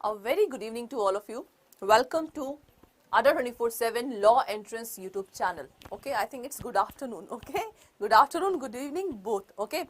A very good evening to all of you. Welcome to Ada 24/7 Law Entrance YouTube channel. Okay, I think it's good afternoon. Okay, good afternoon, good evening both. Okay,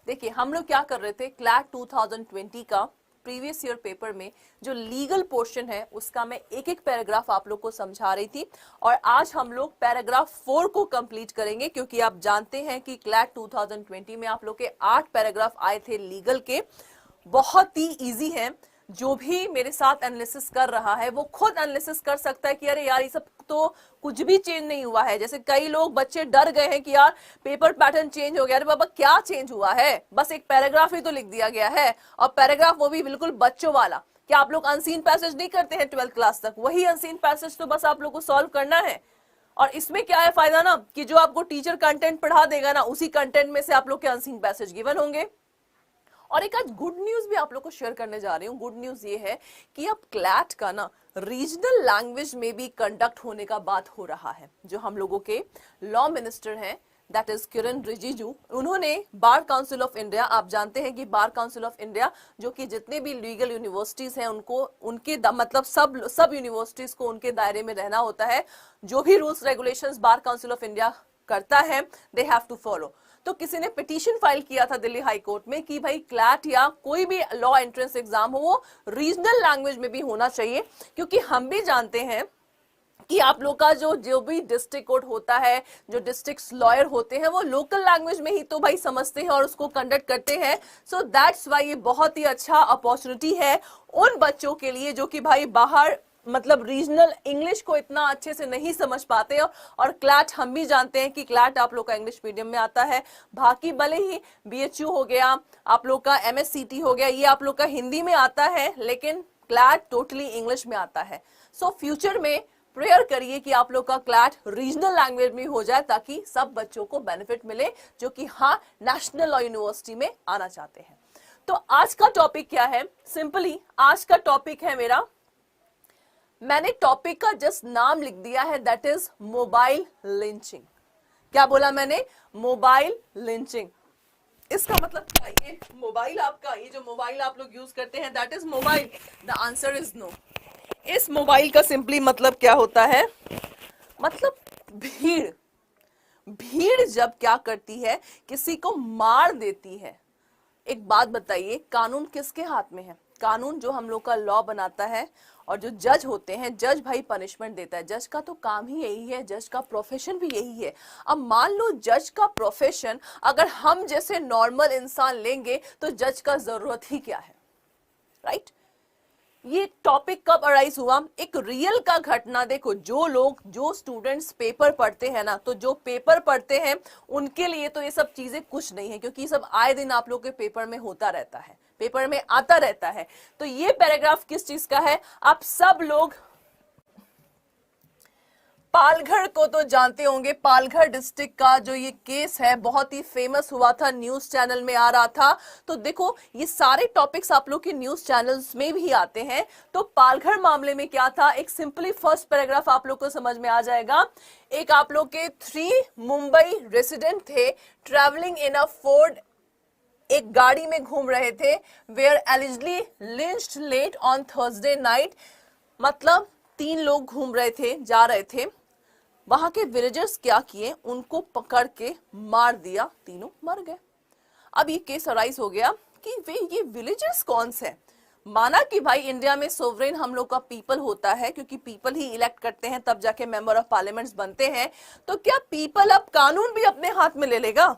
देखिए हम लोग क्या कर रहे थे, CLAT 2020 का previous year paper में जो लीगल पोर्शन है उसका मैं एक एक पैराग्राफ आप लोग को समझा रही थी और आज हम लोग पैराग्राफ 4 को कंप्लीट करेंगे क्योंकि आप जानते हैं कि क्लैट 2020 में आप लोग के 8 पैराग्राफ आए थे लीगल के, बहुत ही इजी है। जो भी मेरे साथ एनालिसिस कर रहा है वो खुद एनालिसिस कर सकता है कि अरे यार ये सब तो कुछ भी चेंज नहीं हुआ है। जैसे कई लोग बच्चे डर गए हैं कि यार पेपर पैटर्न चेंज हो गया। अरे बाबा क्या चेंज हुआ है, बस एक पैराग्राफ ही तो लिख दिया गया है और पैराग्राफ वो भी बिल्कुल बच्चों वाला। क्या आप लोग अनसीन पैसेज नहीं करते हैं 12th क्लास तक? वही अनसीन पैसेज तो बस आप लोग को सॉल्व करना है। और इसमें क्या है फायदा ना कि जो आपको टीचर कंटेंट पढ़ा देगा ना उसी कंटेंट में से आप लोग के अनसीन पैसेज गिवन होंगे। और एक आज गुड न्यूज भी आप लोग को शेयर करने जा रही हूँ। गुड न्यूज ये है कि अब क्लैट का ना रीजनल लैंग्वेज में भी कंडक्ट होने का बात हो रहा है। जो हम लोगों के लॉ मिनिस्टर हैं दैट इज किरण रिजिजू, उन्होंने बार काउंसिल ऑफ इंडिया, आप जानते हैं कि बार काउंसिल ऑफ इंडिया जो कि जितने भी लीगल यूनिवर्सिटीज हैं उनको उनके मतलब सब यूनिवर्सिटीज को उनके दायरे में रहना होता है। जो भी rules regulations bar council of India करता है दे हैव टू फॉलो। तो किसी ने पिटीशन फाइल किया था दिल्ली हाई कोर्ट में कि भाई क्लैट या कोई भी लॉ एंट्रेंस एग्जाम हो वो रीजनल लैंग्वेज में भी होना चाहिए, क्योंकि हम भी जानते हैं कि आप लोग का जो भी डिस्ट्रिक्ट कोर्ट होता है, जो डिस्ट्रिक्ट लॉयर होते हैं वो लोकल लैंग्वेज में ही तो भाई समझते हैं और उसको कंडक्ट करते हैं। सो दैट्स वाई ये बहुत ही अच्छा अपॉर्चुनिटी है उन बच्चों के लिए जो कि भाई बाहर मतलब रीजनल इंग्लिश को इतना अच्छे से नहीं समझ पाते। और क्लैट हम भी जानते हैं कि क्लैट आप लोग का इंग्लिश मीडियम में आता है। बाकी भले ही बीएचयू हो गया, आप लोग का एमएससीटी हो गया, ये आप लोग का हिंदी में आता है, लेकिन क्लैट टोटली इंग्लिश में आता है। सो फ्यूचर में प्रेयर करिए कि आप लोग का क्लैट रीजनल लैंग्वेज में हो जाए ताकि सब बच्चों को बेनिफिट मिले जो कि हाँ नेशनल लॉ यूनिवर्सिटी में आना चाहते हैं। तो आज का टॉपिक क्या है? सिंपली आज का टॉपिक है मेरा, मैंने टॉपिक का जस्ट नाम लिख दिया है, दैट इज मोबाइल लिंचिंग। क्या बोला मैंने? Mobile lynching. इसका मतलब क्या? ये मोबाइल आपका, ये जो मोबाइल आप लोग यूज करते हैं that is mobile? The answer is no. इस मोबाइल का सिंपली मतलब क्या होता है? मतलब भीड़। भीड़ जब क्या करती है, किसी को मार देती है। एक बात बताइए, कानून किसके हाथ में है? कानून जो हम लोग का लॉ बनाता है और जो जज होते हैं, जज भाई पनिशमेंट देता है। जज का तो काम ही यही है, जज का प्रोफेशन भी यही है। अब मान लो जज का प्रोफेशन अगर हम जैसे नॉर्मल इंसान लेंगे तो जज का जरूरत ही क्या है, राइट? ये टॉपिक कब अराइज हुआ? एक रियल का घटना देखो। जो स्टूडेंट्स पेपर पढ़ते हैं ना, तो जो पेपर पढ़ते हैं उनके लिए तो ये सब चीजें कुछ नहीं है, क्योंकि ये सब आए दिन आप लोग के पेपर में होता रहता है, पेपर में आता रहता है। तो ये पैराग्राफ किस चीज का है? आप सब लोग पालघर को तो जानते होंगे। पालघर डिस्ट्रिक्ट का जो ये केस है बहुत ही फेमस हुआ था, न्यूज चैनल में आ रहा था। तो देखो ये सारे टॉपिक्स आप लोग के न्यूज चैनल्स में भी आते हैं। तो पालघर मामले में क्या था, एक सिंपली फर्स्ट पैराग्राफ आप लोग को समझ में आ जाएगा। एक आप लोग के 3 मुंबई रेसिडेंट थे, ट्रेवलिंग इन अ फोर्ड, एक गाड़ी में घूम रहे थे, were allegedly lynched late on Thursday night. मतलब 3 लोग घूम रहे थे, जा रहे थे, वहां के विलेजर्स क्या किए, उनको पकड़ के मार दिया, तीनों मर गए। अब ये केस अराइज हो गया कि वे ये विलेजर्स कौन से? माना कि भाई इंडिया में सोवरेन हम लोग का पीपल होता है, क्योंकि पीपल ही इलेक्ट करते हैं तब जाके मेंबर ऑफ पार्लियामेंट्स बनते हैं। तो क्या पीपल अब कानून भी अपने हाथ में ले लेगा?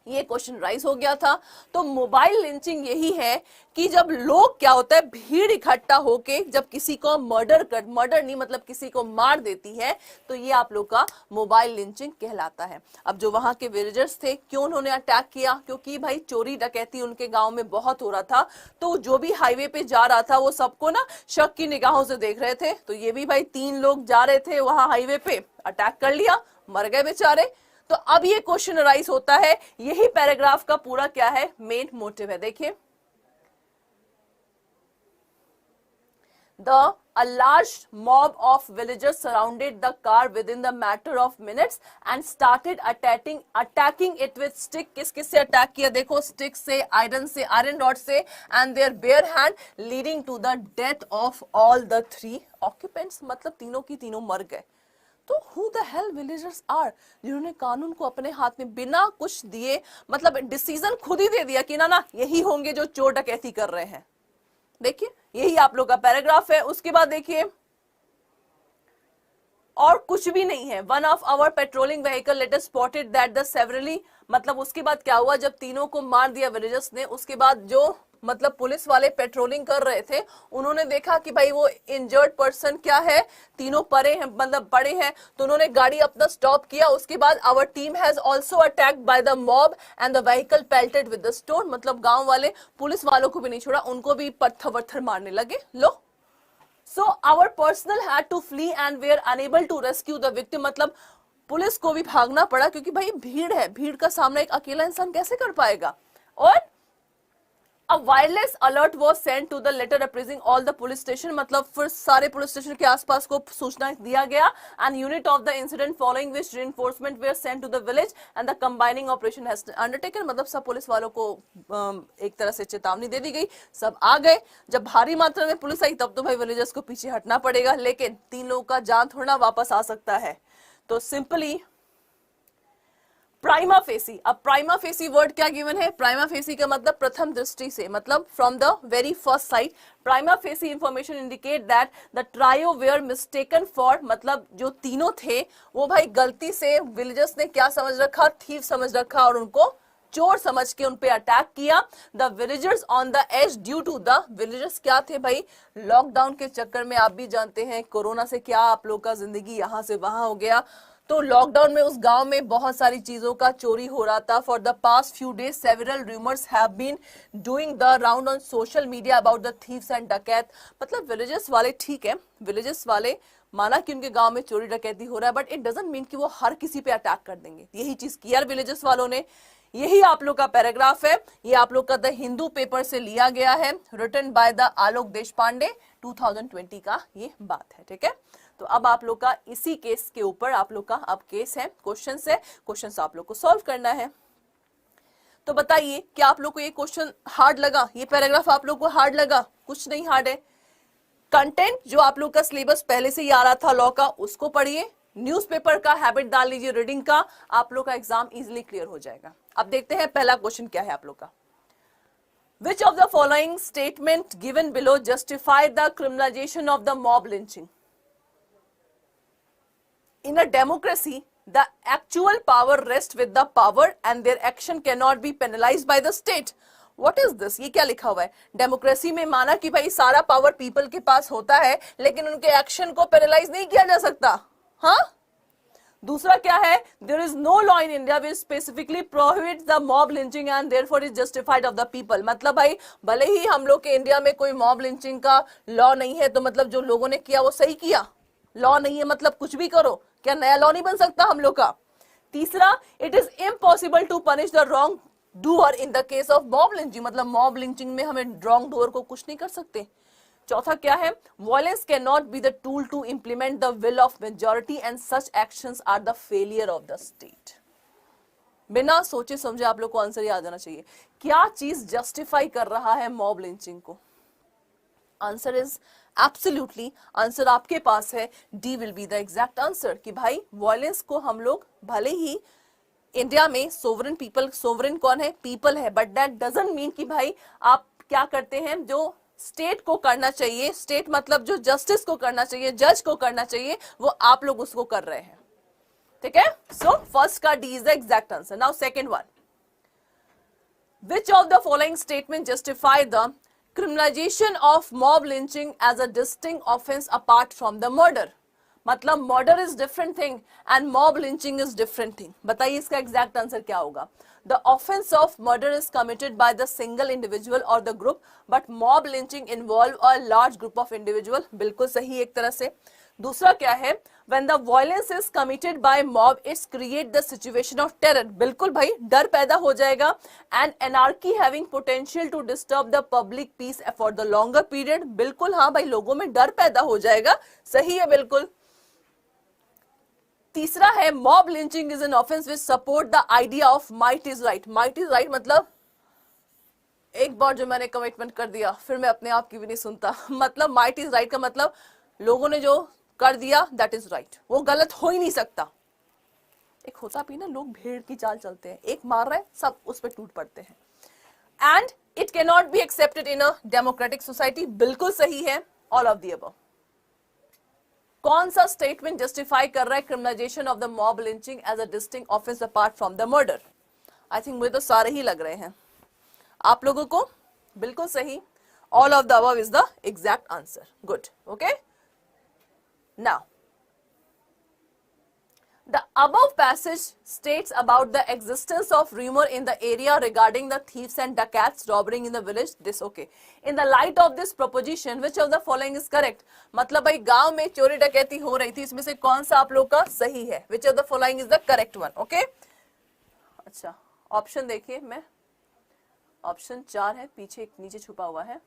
ये क्वेश्चन राइज हो गया था। तो मोबाइल लिंचिंग यही है कि जब लोग क्या होता है, भीड़ इकट्ठा होके जब किसी को मर्डर नहीं मतलब किसी को मार देती है, तो ये आप लोग का मोबाइल लिंचिंग कहलाता है। अब जो वहां के विलेजर्स थे, क्यों उन्होंने अटैक किया? क्योंकि भाई चोरी डकैती उनके गांव में बहुत हो रहा था। तो जो भी हाईवे पे जा रहा था वो सबको ना शक की निगाहों से देख रहे थे। तो ये भी भाई 3 लोग जा रहे थे वहां हाईवे पे, अटैक कर लिया, मर गए बेचारे। तो अब ये क्वेश्चन राइज होता है, यही पैराग्राफ का पूरा क्या है, मेन मोटिव है। देखिए a large mob of villagers surrounded the car within the matter of minutes and started attacking it with stick. किस-किस से अटैक किया देखो, स्टिक से, आयरन रॉड से, and their bare hand leading to the death of all the 3 occupants. मतलब तीनों की तीनों मर गए. तो who the hell villagers are, जिन्होंने कानून को अपने हाथ में बिना कुछ दिए, मतलब डिसीजन खुद ही दे दिया कि ना यही होंगे जो चोर डकैती कर रहे हैं. देखिए यही आप लोग का पैराग्राफ है. उसके बाद देखिए और कुछ भी नहीं है. One of our patrolling vehicle later spotted that the severely, मतलब उसके बाद क्या हुआ, जब तीनों को मार दिया विलेजर्स ने, उसके बाद जो मतलब पुलिस वाले पेट्रोलिंग कर रहे थे, उन्होंने देखा कि भाई वो इंजर्ड पर्सन क्या है, तीनों पड़े हैं, मतलब पड़े हैं, तो उन्होंने गाड़ी अपना स्टॉप किया. उसके बाद our team has also attacked by the mob and the vehicle pelted with the stone. मतलब गांव वाले पुलिस वालों को भी नहीं छोड़ा, उनको भी पत्थर वत्थर मारने लगे. लो, so our personnel had to flee and were unable to rescue the victim. मतलब पुलिस को भी भागना पड़ा क्योंकि भाई भीड़ है, भीड़ का सामना एक अकेला इंसान कैसे कर पाएगा. और A wireless alert was sent to the letter apprising all the police station. मतलब फिर सारे पुलिस स्टेशन के आसपास को सूचना दिया गया. And unit of the incident following which reinforcement were sent to the village and the combining operation has undertaken. मतलब सब पुलिस वालों को एक तरह से चेतावनी दे दी गई, सब आ गए. जब भारी मात्रा में पुलिस आई तब तो भाई विलेजर्स को पीछे हटना पड़ेगा, लेकिन 3 लोगों का जान थोड़ा वापस आ सकता है. तो सिंपली प्राइमा फेसी. अब प्राइमा फेसी वर्ड क्या गिवन है, प्राइमा फेसी का मतलब प्रथम दृष्टि से, मतलब from the very first sight. Prima facie information indicate that the trio were mistaken for, मतलब जो तीनों थे वो भाई गलती से विलेजर्स ने क्या समझ रखा, थीव समझ रखा और उनको चोर समझ के उनपे अटैक किया. The villagers on the edge due to the, villagers क्या थे भाई, लॉकडाउन के चक्कर में आप भी जानते हैं कोरोना से क्या आप लोग का जिंदगी यहाँ से वहां हो गया. तो लॉकडाउन में उस गांव में बहुत सारी चीजों का चोरी हो रहा था. For the past few days several rumours have been doing the round on social media about the thieves and dacoit. मतलब विलेजर्स वाले ठीक है, विलेजर्स वाले माना कि उनके गांव में चोरी डकैती हो रहा है, बट इट डजंट मीन कि वो हर किसी पे अटैक कर देंगे. यही चीज किया विलेजर्स वालों ने. यही आप लोग का पैराग्राफ है, ये आप लोग का द हिंदू पेपर से लिया गया है, रिटन बाय द आलोक देशपांडे, 2020 का ये बात है. ठीक है, तो अब आप लोग का इसी केस के ऊपर आप लोग का अब केस है, क्वेश्चन है, क्वेश्चन आप लोग को सॉल्व करना है. तो बताइए क्या आप लोग को ये क्वेश्चन हार्ड लगा, ये पैराग्राफ आप लोग को हार्ड लगा? कुछ नहीं हार्ड है. कंटेंट जो आप लोग का सिलेबस पहले से ही आ रहा था लॉ का, उसको पढ़िए. न्यूज़पेपर का हैबिट डाल लीजिए रीडिंग का, आप लोग का एग्जाम इजीली क्लियर हो जाएगा. अब देखते हैं पहला क्वेश्चन क्या है आप लोग का. Which of the following statement given below justify the criminalization of the mob lynching? In a democracy, the actual power rests with the power and their action cannot be penalized by the state. What is this? ये क्या लिखा हुआ है? Democracy में माना कि भाई सारा पावर पीपल के पास होता है, लेकिन उनके एक्शन को पेनलाइज नहीं किया जा सकता. हाँ, दूसरा क्या है, there is no law in India which specifically prohibits the mob lynching and therefore is justified of the people. मतलब भाई भले ही हम लोग के इंडिया में कोई मॉब लिंचिंग का लॉ नहीं है, तो मतलब जो लोगों ने किया वो सही किया. लॉ नहीं है मतलब कुछ भी करो, क्या नया लॉ नहीं बन सकता हम लोग का? तीसरा, it is impossible to punish the wrong doer in the case of mob lynching. मतलब मॉब लिंचिंग में हमें रॉन्ग डूअर को कुछ नहीं कर सकते. चौथा क्या है, violence can not be the tool to implement the will of majority and such actions are the failure of the state. बिना सोचे समझे आप लोग को आंसर याद आना चाहिए. क्या चीज जस्टिफाई कर रहा है मॉब लिंचिंग को? आंसर इज एब्सोल्युटली, आंसर आपके पास है, D will be the exact answer. कि भाई वायलेंस को हम लोग भले ही इंडिया में सोवरेन पीपल, सोवरेन कौन है? पीपल है, बट दैट डजंट मीन कि भाई आप क्या करते हैं, जो स्टेट को करना चाहिए, स्टेट मतलब जो जस्टिस को करना चाहिए, जज को करना चाहिए, वो आप लोग उसको कर रहे हैं. ठीक है, सो फर्स्ट का D is the exact answer. Now second one, which of the following statement justify the criminalization of mob lynching as a distinct offense apart from the murder? मतलब murder is different thing and mob lynching is different thing. बताइए इसका exact answer क्या होगा? The offense of murder is committed by the single individual or the group, but mob lynching involve a large group of individual. बिल्कुल सही एक तरह से. दूसरा क्या है, When the violence is committed by mob, it's create the situation of terror. बिल्कुल भाई, डर पैदा हो जाएगा. And anarchy having potential to disturb the public peace for the longer period. बिल्कुल हाँ भाई, लोगों में डर पैदा हो जाएगा. सही है बिल्कुल. तीसरा है mob lynching is an offense which support the idea of might is right. Might is right मतलब एक बार जो मैंने कमिटमेंट कर दिया फिर मैं अपने आप की भी नहीं सुनता. मतलब might is right का मतलब लोगों ने जो कर दिया दैट इज राइट, वो गलत हो ही नहीं सकता. एक होता भी ना, लोग भेड़ की चाल चलते हैं, एक मार रहा है सब उस पर टूट पड़ते हैं. And it can not be accepted in a democratic society. बिल्कुल सही है, ऑल ऑफ द अबव. कौन सा स्टेटमेंट जस्टिफाई कर रहा है criminalisation of the mob lynching as a distinct offence apart from the murder? I think मुझे तो सारे ही लग रहे हैं. आप लोगों को? बिल्कुल सही, all of the above is the exact answer. Good, okay. Now, the above passage states about the existence of rumor in the area regarding the thieves and dacoits robbing in the village. This okay. In the light of this proposition, which of the following is correct? मतलब भाई गांव में चोरी डकैती हो रही थी, इसमें से कौन सा आप लोग का सही है? Which of the following is the correct one? Okay? अच्छा, ऑप्शन देखिए, मैं ऑप्शन 4 है, पीछे एक नीचे छुपा हुआ है.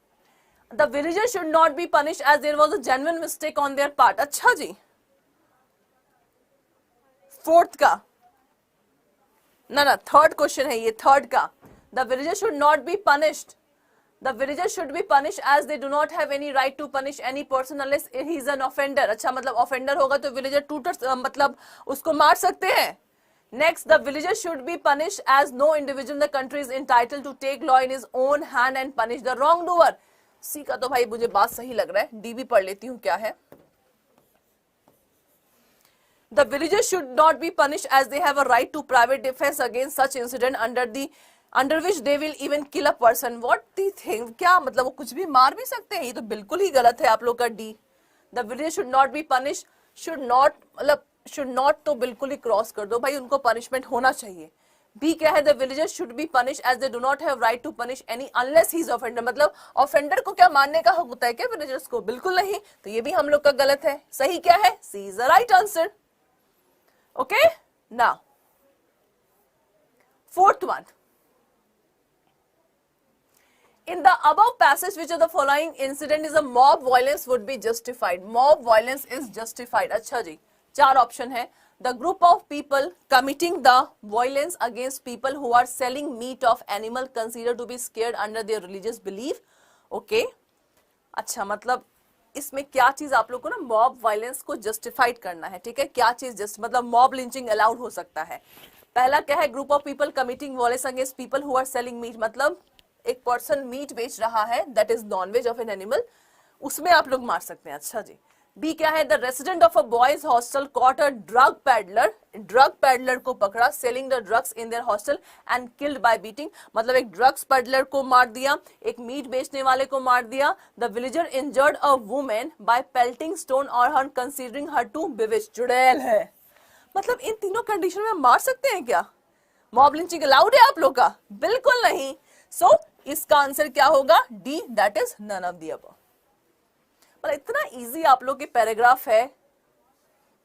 The villagers should not be punished as there was a genuine mistake on their part. अच्छा जी. फोर्थ का ना, थर्ड क्वेश्चन है ये, थर्ड का. The villagers should not be punished. The villagers should be punished as they do not have any right to punish any person unless he is an offender. अच्छा, मतलब offender होगा तो villager टूटर मतलब उसको मार सकते हैं. Next, the villagers should be punished as no individual in the country is entitled to take law in his own hand and punish the wrongdoer. सी का तो भाई मुझे बात सही लग रहा है, डी भी पढ़ लेती हूँ क्या है. The villagers should not be punished as they have a right to private defense against such incident under which they will even kill a person. What do you think? क्या मतलब वो कुछ भी मार भी सकते हैं? ये तो बिल्कुल ही गलत है आप लोग का D. The villagers should not be punished, should not मतलब should not तो बिल्कुल ही क्रॉस कर दो भाई, उनको पनिशमेंट होना चाहिए. बी क्या है? The villagers should be punish as they do not have right to punish any unless he is offender. मतलब ऑफेंडर को क्या मारने का हक होता है क्या विलेजर्स को? बिल्कुल नहीं. तो ये भी हम लोग का गलत है. सही क्या है? C is the right answer. Okay, now fourth one. In the above passage, which of the following incident is a mob violence would be justified? Mob violence is justified. अच्छा जी, चार ऑप्शन है. The group of people committing the violence against people who are selling meat of animal considered to be scared under their religious belief. Okay. अच्छा, मतलब इसमें क्या चीज आप लोग को ना मॉब वायलेंस को जस्टिफाइड करना है. ठीक है, क्या चीज जस्ट मतलब मॉब लिंचिंग अलाउड हो सकता है. पहला क्या है? Group of people committing violence against people who are selling meat. मतलब एक पर्सन मीट बेच रहा है, that is non veg of an animal, उसमें आप लोग मार सकते हैं. अच्छा जी. बी क्या है? The resident of a boys hostel caught a drug peddler. Drug peddler को पकड़ा selling the drugs in their hostel and killed by beating. मतलब एक ड्रग्स पैडलर को मार दिया, एक मीट बेचने वाले को मार दिया. The villager injured a women bye pelting stone और हर कंसीडरिंग हर टू बिविच्ड. जुड़ैल है. मतलब इन तीनों कंडीशन में मार सकते हैं क्या? मॉब लिंचिंग अलाउड है आप लोग का? बिल्कुल नहीं. सो इसका आंसर क्या होगा? D, that is none of the above. मतलब इतना इजी आप लोग के पैराग्राफ है,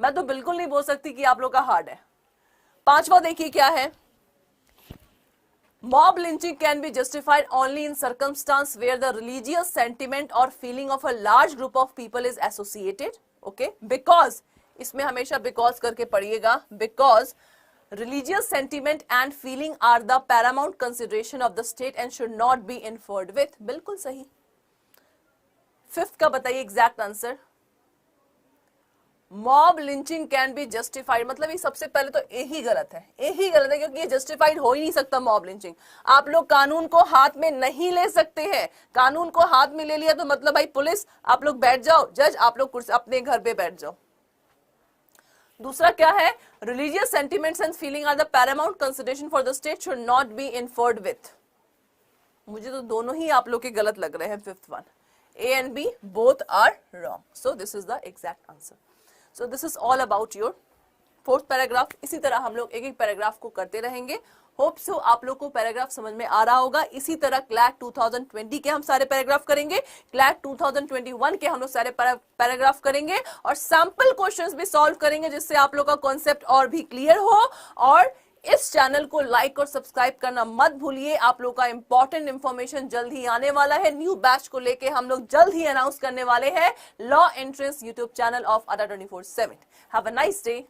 मैं तो बिल्कुल नहीं बोल सकती कि आप लोग का हार्ड है. पांचवा देखिए क्या है. Mob lynching can be justified only in circumstances where the religious sentiment और feeling of a large group of people is associated. Okay, because इसमें हमेशा बिकॉज करके पढ़िएगा. Because religious sentiment and feeling are the paramount consideration of the state and should not be inferred with. बिल्कुल सही. Fifth का बताइए exact answer. Mob lynching can be justified, मतलब ये सबसे पहले तो ए ही गलत है. ए ही गलत है क्योंकि ये जस्टिफाइड हो ही नहीं सकता. मॉब लिंचिंग आप लोग कानून को हाथ में नहीं ले सकते हैं. कानून को हाथ में ले लिया तो मतलब भाई पुलिस आप लोग बैठ जाओ, जज आप लोग अपने घर पे बैठ जाओ. दूसरा क्या है? Religious sentiments and feeling are the paramount consideration for the state should not be interfered with. मुझे तो दोनों ही आप लोग के गलत लग रहे हैं. Fifth one, A and B both are wrong. So this is the exact answer. So this is all about your fourth paragraph. इसी तरह हम लोग एक एक पैराग्राफ को करते रहेंगे होप सो आप लोग को पैराग्राफ समझ में आ रहा होगा। इसी तरह क्लैट 2020 के हम सारे पैराग्राफ करेंगे, क्लैट 2021 के हम लोग सारे पैराग्राफ करेंगे और सैंपल क्वेश्चंस भी सॉल्व करेंगे, जिससे आप लोग का कॉन्सेप्ट और भी क्लियर हो। और इस चैनल को लाइक और सब्सक्राइब करना मत भूलिए। आप लोग का इंपॉर्टेंट इंफॉर्मेशन जल्द ही आने वाला है। न्यू बैच को लेके हम लोग जल्द ही अनाउंस करने वाले हैं law entrance YouTube channel of अड्डा 24/7। Have a nice day.